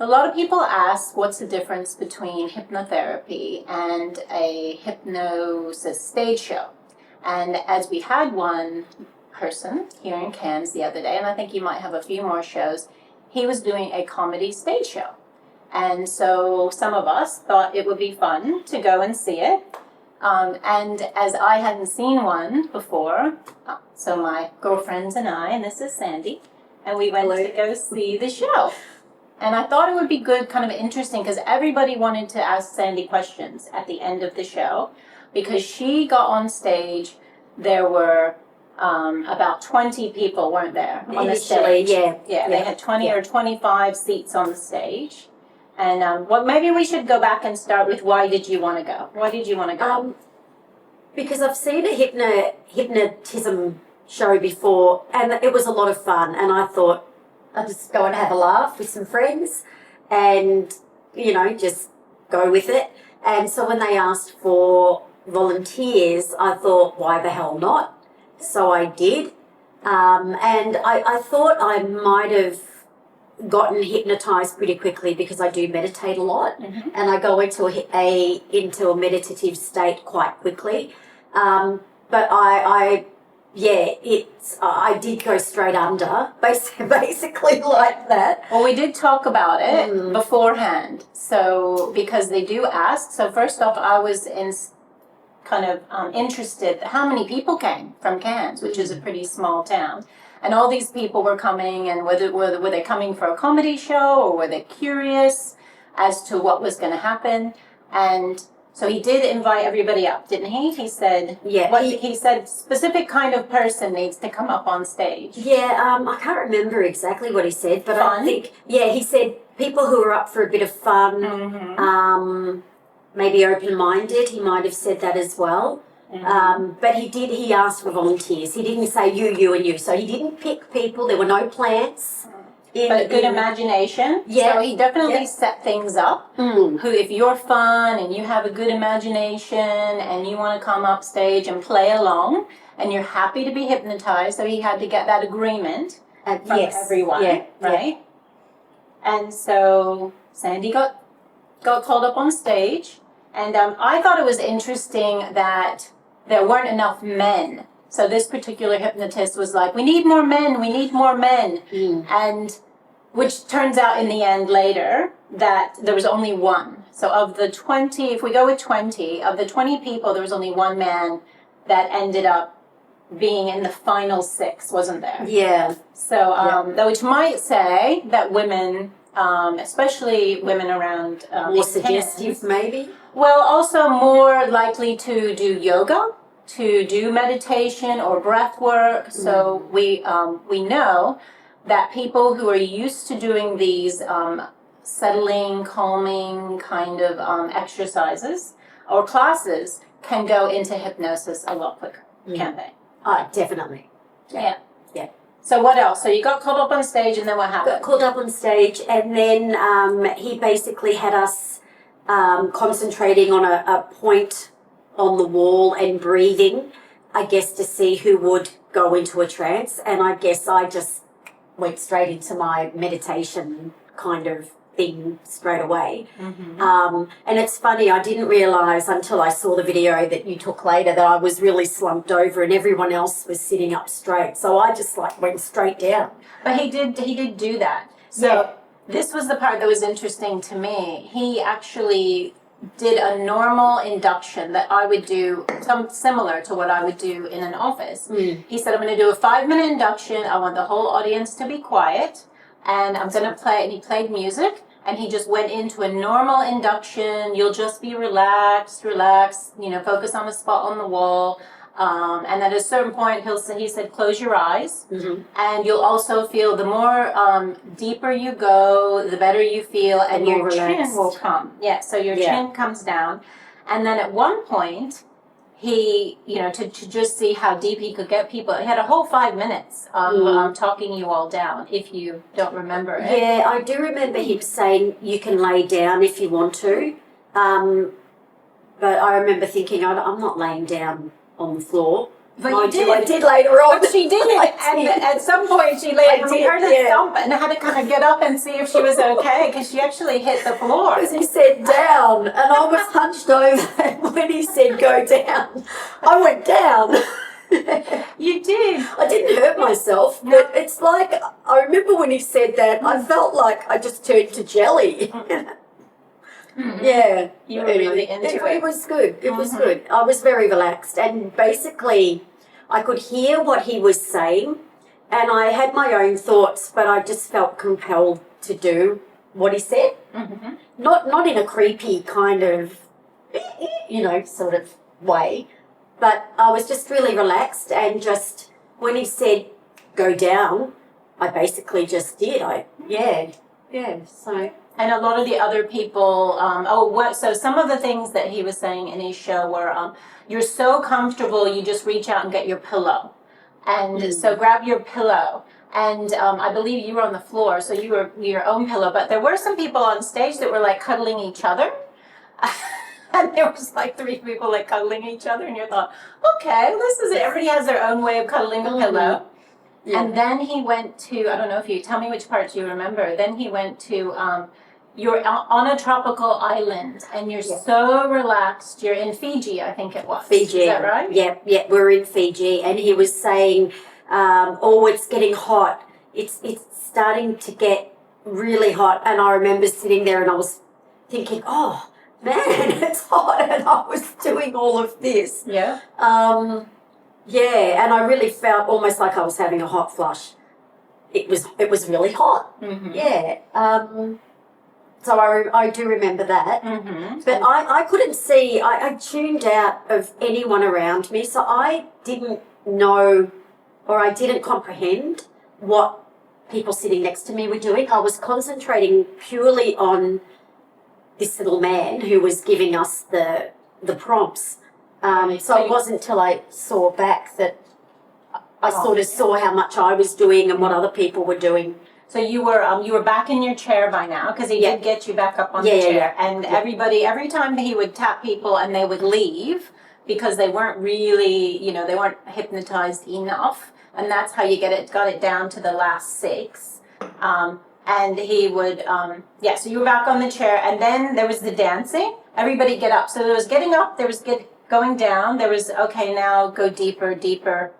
A lot of people ask what's the difference between hypnotherapy and a hypnosis stage show. And as we had one person here in Cairns the other day, and I think you might have a few more shows, he was doing a comedy stage show. And so some of us thought it would be fun to go and see it. And as I hadn't seen one before, so my girlfriends and I, and this is Sandy, and we went to go see the show. And I thought it would be good, kind of interesting, because everybody wanted to ask Sandy questions at the end of the show, because she got on stage. There were about 20 people, weren't there, on the stage? Yeah, they had 20 or 25 seats on the stage. And maybe we should go back and start with why did you want to go? Why did you want to go? Because I've seen a hypnotism show before, and it was a lot of fun. And I thought I'd just go and have a laugh with some friends, and just go with it. And so when they asked for volunteers, I thought, why the hell not? So I did, and I thought I might have gotten hypnotized pretty quickly because I do meditate a lot, and I go into a meditative state quite quickly. But I did go straight under, basically like that. Well, we did talk about it beforehand, so because they do ask. So first off, I was interested how many people came from Cairns, which is a pretty small town. And all these people were coming, and were they coming for a comedy show, or were they curious as to what was going to happen? And so he did invite everybody up, didn't he? He said, he said specific kind of person needs to come up on stage. Yeah, I can't remember exactly what he said, but fun? I think, he said people who are up for a bit of fun, maybe open-minded. He might have said that as well. But he asked for volunteers. He didn't say you and you. So he didn't pick people. There were no plants. But good imagination. Yeah. So he definitely set things up. If you're fun and you have a good imagination and you want to come up stage and play along and you're happy to be hypnotized, so he had to get that agreement from everyone, right? And so Sandy got called up on stage, and I thought it was interesting that there weren't enough men. So this particular hypnotist was like, we need more men, and which turns out in the end later that there was only one. So of the 20, if we go with 20, of the 20 people, there was only one man that ended up being in the final 6, wasn't there? Yeah. So, which might say that women, especially women around... more suggestive, maybe? Well, also more likely to do yoga, to do meditation or breath work. So we know that people who are used to doing these settling, calming kind of exercises or classes can go into hypnosis a lot quicker, can't they? Definitely. Yeah. So what else? So you got called up on stage, and then what happened? Got called up on stage, and then he basically had us concentrating on a point on the wall and breathing, I guess, to see who would go into a trance. And I guess I just went straight into my meditation kind of thing straight away. And it's funny, I didn't realise until I saw the video that you took later that I was really slumped over and everyone else was sitting up straight. So I just went straight down. But he did do that. So this was the part that was interesting to me. He actually did a normal induction that I would do, similar to what I would do in an office. He said, I'm going to do a 5-minute induction. I want the whole audience to be quiet, and I'm going to play, and he played music, and he just went into a normal induction. You'll just be relaxed, focus on a spot on the wall. And at a certain point, he said, close your eyes. And you'll also feel the more deeper you go, the better you feel, and your chin will come. Yeah, so your chin comes down. And then at one point, he, to just see how deep he could get people, he had a whole 5 minutes of talking you all down, if you don't remember it. Yeah, I do remember him saying you can lay down if you want to. But I remember thinking, I'm not laying down on the floor. But Mind you you, did. I did later on. But she did. And at some point she laid we heard a thump and had to kind of get up and see if she was okay because she actually hit the floor. Because he said down, and I was hunched over, and when he said go down, I went down. You did. I didn't hurt myself, but it's like, I remember when he said that, I felt like I just turned to jelly. Yeah. You were really into it. It was good. It was good. I was very relaxed, and basically I could hear what he was saying, and I had my own thoughts, but I just felt compelled to do what he said. Not in a creepy kind of, sort of way, but I was just really relaxed, and just when he said go down, I basically just did. So. And a lot of the other people, so some of the things that he was saying in his show were, you're so comfortable, you just reach out and get your pillow. And so grab your pillow. And I believe you were on the floor, so you were your own pillow. But there were some people on stage that were like cuddling each other. And there was like 3 people like cuddling each other. And you thought, okay, this is it. Everybody has their own way of cuddling the pillow. Yeah. And then he went to, I don't know if you, tell me which parts you remember. Then he went to, you're on a tropical island and you're so relaxed. You're in Fiji, I think it was. Fiji. Is that right? Yeah, we're in Fiji. And he was saying, it's getting hot. It's starting to get really hot. And I remember sitting there and I was thinking, oh, man, it's hot. And I was doing all of this. Yeah. Yeah, and I really felt almost like I was having a hot flush. It was really hot. Yeah. So I do remember that. But I couldn't see, I tuned out of anyone around me, so I didn't know, or I didn't comprehend what people sitting next to me were doing. I was concentrating purely on this little man who was giving us the prompts. So it wasn't until I saw back that I sort of saw how much I was doing and what other people were doing. So you were back in your chair by now because he did get you back up on the chair. And everybody, every time he would tap people and they would leave because they weren't really, they weren't hypnotized enough. And that's how you got it down to the last 6. And he would, so you were back on the chair, and then there was the dancing. Everybody get up. So there was getting up, there was going down, there was, okay, now go deeper, deeper.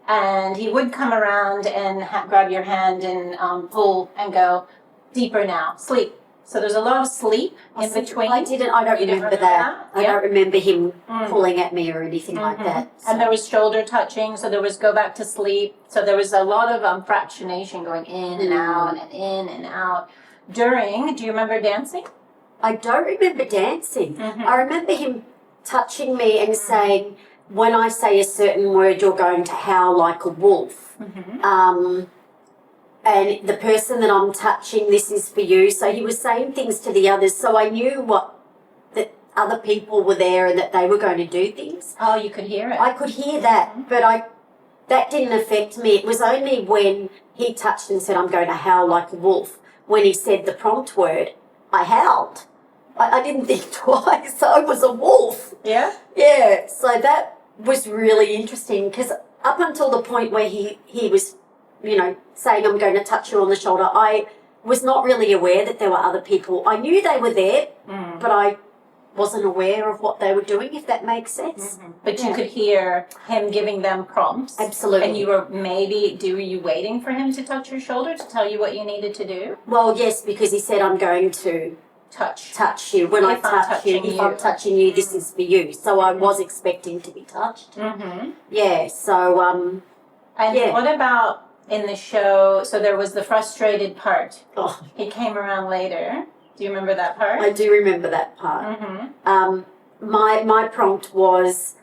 And he would come around and grab your hand and pull and go deeper now, sleep. So there's a lot of sleep in between. I don't remember that. I don't remember him pulling at me or anything like that. So. And there was shoulder touching, so there was go back to sleep. So there was a lot of fractionation going in and out and in and out. Do you remember dancing? I don't remember dancing. I remember him touching me and saying, when I say a certain word, you're going to howl like a wolf. And the person that I'm touching, this is for you. So he was saying things to the others. So I knew that other people were there and that they were going to do things. Oh, you could hear it. I could hear that, but that didn't affect me. It was only when he touched and said, I'm going to howl like a wolf. When he said the prompt word, I howled. I didn't think twice. I was a wolf. Yeah? Yeah. So that was really interesting because up until the point where he was, saying I'm going to touch you on the shoulder, I was not really aware that there were other people. I knew they were there, but I wasn't aware of what they were doing, if that makes sense. But you could hear him giving them prompts. Absolutely. And you were were you waiting for him to touch your shoulder to tell you what you needed to do? Well, yes, because he said, I'm going to touch you. When if I'm touching you, this is for you. So I was expecting to be touched. Yeah, so, And what about in the show, so there was the frustrated part. Oh. He came around later. Do you remember that part? I do remember that part. My prompt was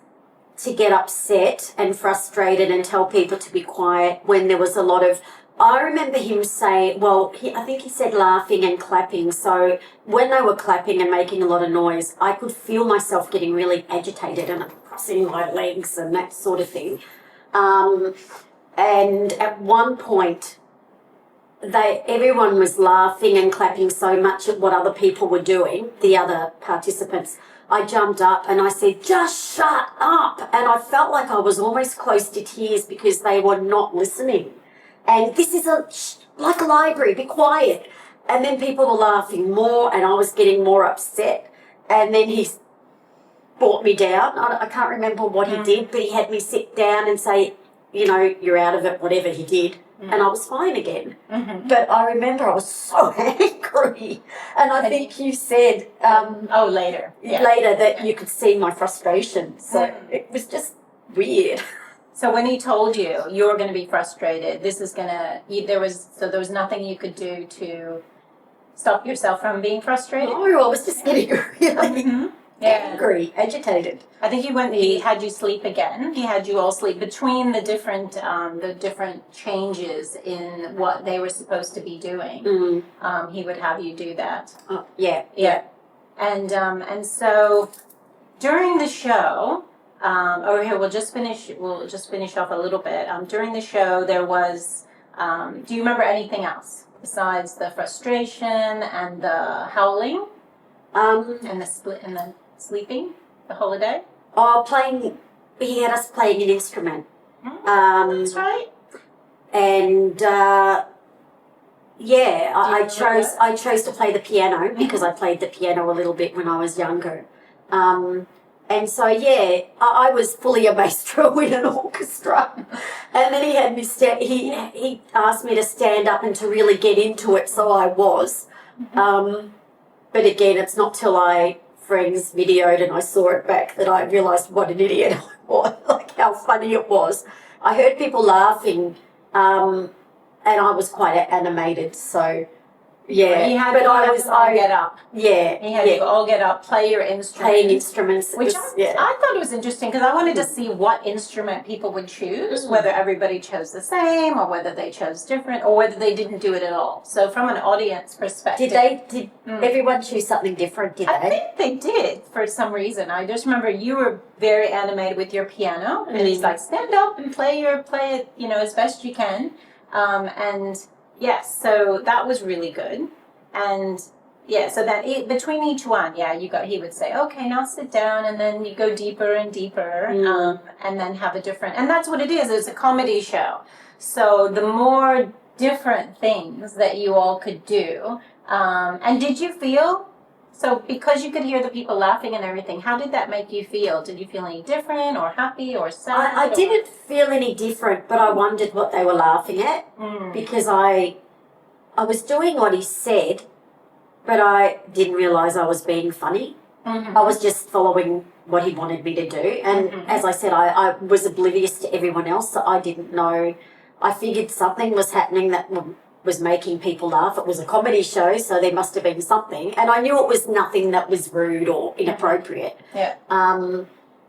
to get upset and frustrated and tell people to be quiet when there was a lot of... I remember him say, I think he said laughing and clapping. So when they were clapping and making a lot of noise, I could feel myself getting really agitated and crossing my legs and that sort of thing. And at one point, everyone was laughing and clapping so much at what other people were doing, the other participants. I jumped up and I said, just shut up. And I felt like I was almost close to tears because they were not listening. And this is like a library, be quiet. And then people were laughing more and I was getting more upset. And then he brought me down. I can't remember what he did, but he had me sit down and say, you know, you're out of it, whatever he did. And I was fine again. But I remember I was so angry. And I think you said... later. Yeah. Later that you could see my frustration. So it was just weird. So when he told you were going to be frustrated, there was nothing you could do to stop yourself from being frustrated? No, I was just getting really angry, agitated. I think he had you sleep again. He had you all sleep between the different changes in what they were supposed to be doing. He would have you do that. Yeah. And so during the show, we'll just finish off a little bit. During the show, there was. Do you remember anything else besides the frustration and the howling, and the sleeping the whole day? Playing. He had us playing an instrument. That's right. And I chose to play the piano because I played the piano a little bit when I was younger. And so, I was fully a maestro in an orchestra. And then he had me he asked me to stand up and to really get into it, so I was. But again, it's not till friends videoed and I saw it back that I realised what an idiot I was, like how funny it was. I heard people laughing, and I was quite animated, so... Yeah, he had all get up. Yeah, he had you all get up, play your instruments. Playing instruments, which I thought it was interesting because I wanted to see what instrument people would choose, whether everybody chose the same or whether they chose different or whether they didn't do it at all. So from an audience perspective, did everyone choose something different? I think they did for some reason. I just remember you were very animated with your piano, and he's like, stand up and play it, as best you can, and. Yes, so that was really good. And so that between each one, he would say, okay, now sit down, and then you go deeper and deeper, and then have a different, and that's what it is, it's a comedy show. So the more different things that you all could do, and did you feel, so because you could hear the people laughing and everything, how did that make you feel? Did you feel any different or happy or sad? I didn't feel any different, but I wondered what they were laughing at because I was doing what he said, but I didn't realise I was being funny. I was just following what he wanted me to do. And as I said, I was oblivious to everyone else, so I didn't know. I figured something was happening that was making people laugh. It was a comedy show, so there must have been something. And I knew it was nothing that was rude or inappropriate.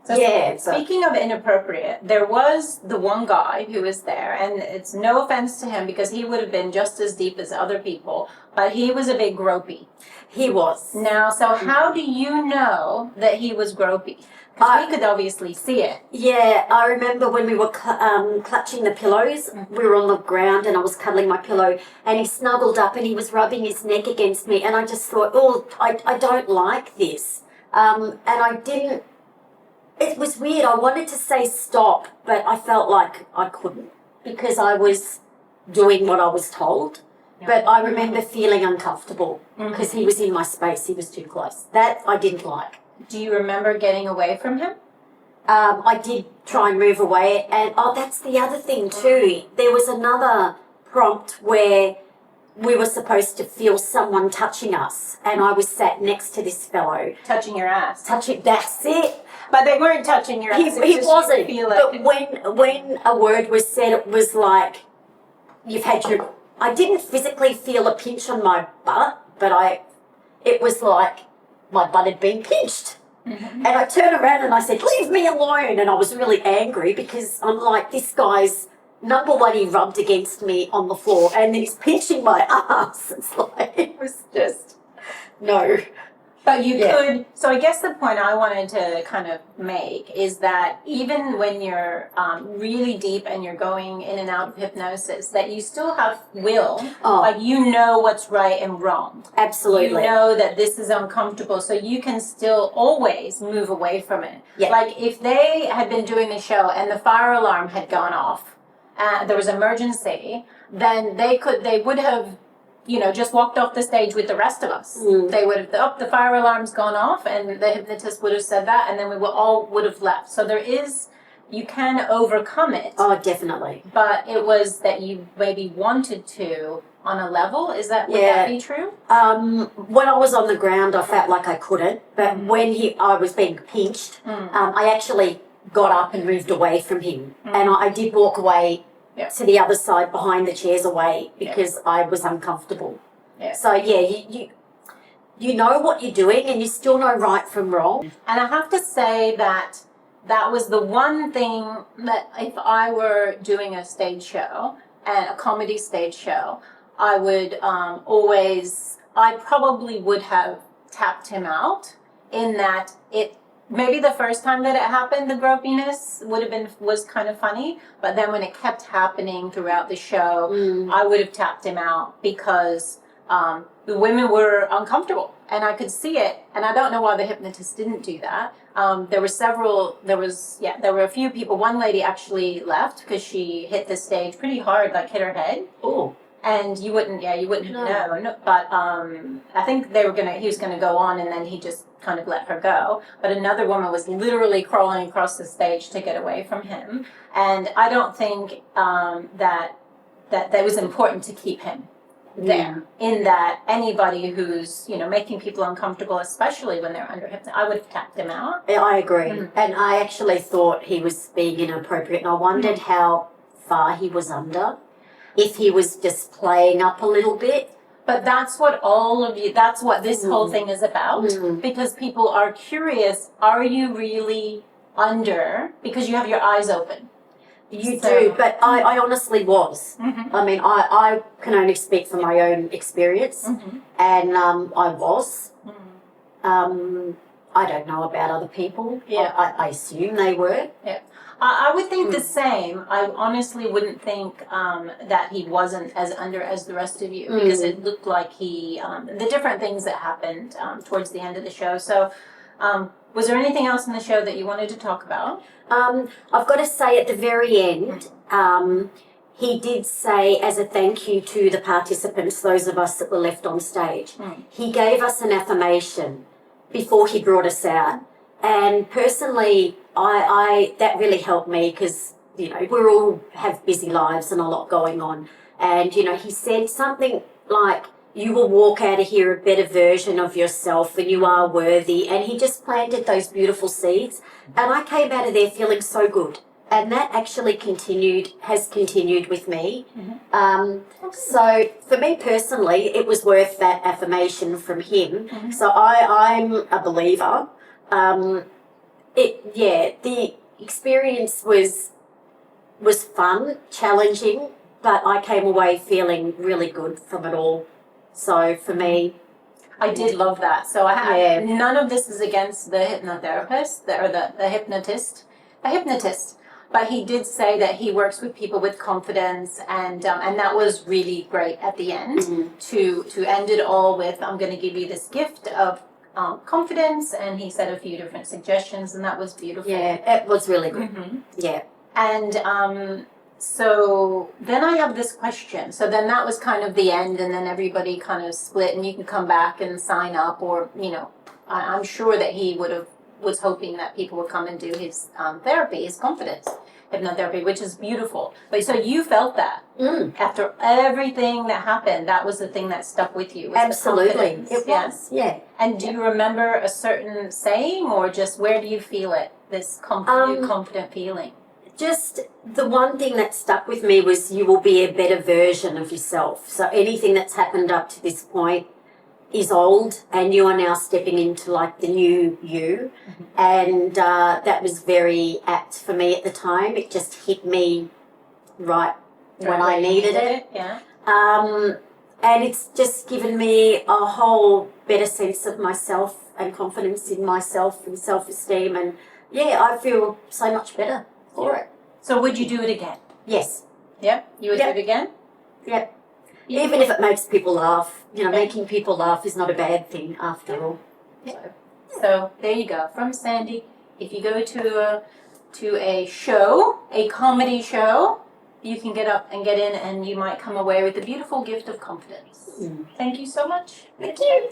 Speaking of inappropriate, there was the one guy who was there, and it's no offense to him because he would have been just as deep as other people, but he was a bit gropey. He was. Now, so how do you know that he was gropey? Because we could obviously see it. Yeah, I remember when we were clutching the pillows, we were on the ground and I was cuddling my pillow and he snuggled up and he was rubbing his neck against me and I just thought, I don't like this. And I didn't, it was weird. I wanted to say stop, but I felt like I couldn't because I was doing what I was told. But I remember feeling uncomfortable because he was in my space. He was too close. That I didn't like. Do you remember getting away from him? I did try and move away. And, that's the other thing too. There was another prompt where we were supposed to feel someone touching us. And I was sat next to this fellow. Touching your ass. That's it. But they weren't touching your ass. He wasn't. But when a word was said, it was like, you've had your... I didn't physically feel a pinch on my butt, but it was like my butt had been pinched. And I turned around and I said, leave me alone. And I was really angry because I'm like, this guy's, number one, he rubbed against me on the floor and then he's pinching my ass. It's like, it was just, no. But you Yeah. could, so I guess the point I wanted to kind of make is that even when you're really deep and you're going in and out of hypnosis, that you still have will. Oh, Like you know what's right and wrong. absolutely. You know that this is uncomfortable, so you can still always move away from it. Yeah. Like if they had been doing the show and the fire alarm had gone off, there was emergency, then they would have, just walked off the stage with the rest of us. They would have, the fire alarm's gone off, and the hypnotist would have said that, and then we all would have left. So you can overcome it. Oh, definitely. But it was that you maybe wanted to on a level. Would that be true? When I was on the ground, I felt like I couldn't. But when I was being pinched, I actually got up and moved away from him. And I did walk away to the other side behind the chairs away because I was uncomfortable. Yeah. So, you know what you're doing and you still know right from wrong. And I have to say that was the one thing that if I were doing a stage show, and a comedy stage show, I would I probably would have tapped him out in that maybe the first time that it happened, the gropiness was kind of funny, but then when it kept happening throughout the show, I would have tapped him out because the women were uncomfortable, and I could see it, and I don't know why the hypnotist didn't do that. There were a few people. One lady actually left because she hit the stage pretty hard, like hit her head. Oh. And you wouldn't know. No, but I think he was gonna go on, and then he just kind of let her go. But another woman was literally crawling across the stage to get away from him. And I don't think that was important to keep him there. In that anybody who's making people uncomfortable, especially when they're under hypnosis, I would have tapped him out. Yeah, I agree. And I actually thought he was being inappropriate, and I wondered how far he was under. If he was just playing up a little bit. But that's what this whole thing is about. Because people are curious, are you really under? Because you have your eyes open. You do, but I honestly was. I mean, I can only speak from my own experience, and I was. I don't know about other people. Yeah. I assume they were. Yeah. I would think the same. I honestly wouldn't think that he wasn't as under as the rest of you, because it looked like the different things that happened towards the end of the show. So, was there anything else in the show that you wanted to talk about? I've got to say at the very end, he did say, as a thank you to the participants, those of us that were left on stage, he gave us an affirmation before he brought us out. And personally, I that really helped me because, we all have busy lives and a lot going on. And, he said something like, you will walk out of here a better version of yourself and you are worthy. And he just planted those beautiful seeds. And I came out of there feeling so good. And that actually has continued with me. So for me personally, it was worth that affirmation from him. So I'm a believer. The experience was fun, challenging, but I came away feeling really good from it all. So for me, I did love that. So none of this is against the hypnotherapist or the hypnotist, but he did say that he works with people with confidence, and that was really great at the end to end it all with, I'm going to give you this gift of confidence, and he said a few different suggestions, and that was beautiful. Yeah, it was really good. Yeah. And so then I have this question. So then that was kind of the end, and then everybody kind of split, and you can come back and sign up, or I'm sure that he was hoping that people would come and do his therapy, his confidence hypnotherapy, which is beautiful. But so you felt that after everything that happened, that was the thing that stuck with you. Was absolutely, the it was. Yeah. And do you remember a certain saying, or just where do you feel it? This new confident feeling. Just the one thing that stuck with me was you will be a better version of yourself. So anything that's happened up to this point is old, and you are now stepping into like the new you. And that was very apt for me at the time. It just hit me right when I needed it. Yeah. And it's just given me a whole better sense of myself and confidence in myself and self-esteem. And yeah, I feel so much better for it. So would you do it again? Yes. Yep. You would Yep. do it again? Yep. Even if it makes people laugh. You know, Okay. making people laugh is not a bad thing after all. So there you go. From Sandy, if you go to a show, a comedy show, you can get up and get in, and you might come away with the beautiful gift of confidence. Mm. Thank you so much. Thank you.